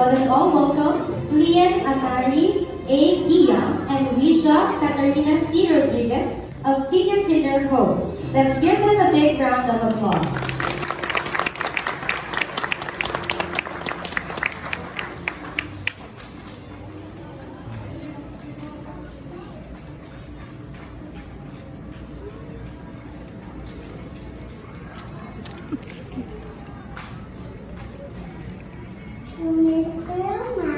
Let us all welcome Lian Amari A. Gia and Risha Katarina C. Rodriguez of Senior Kinder Hope. Let's give them a big round of applause. Mr.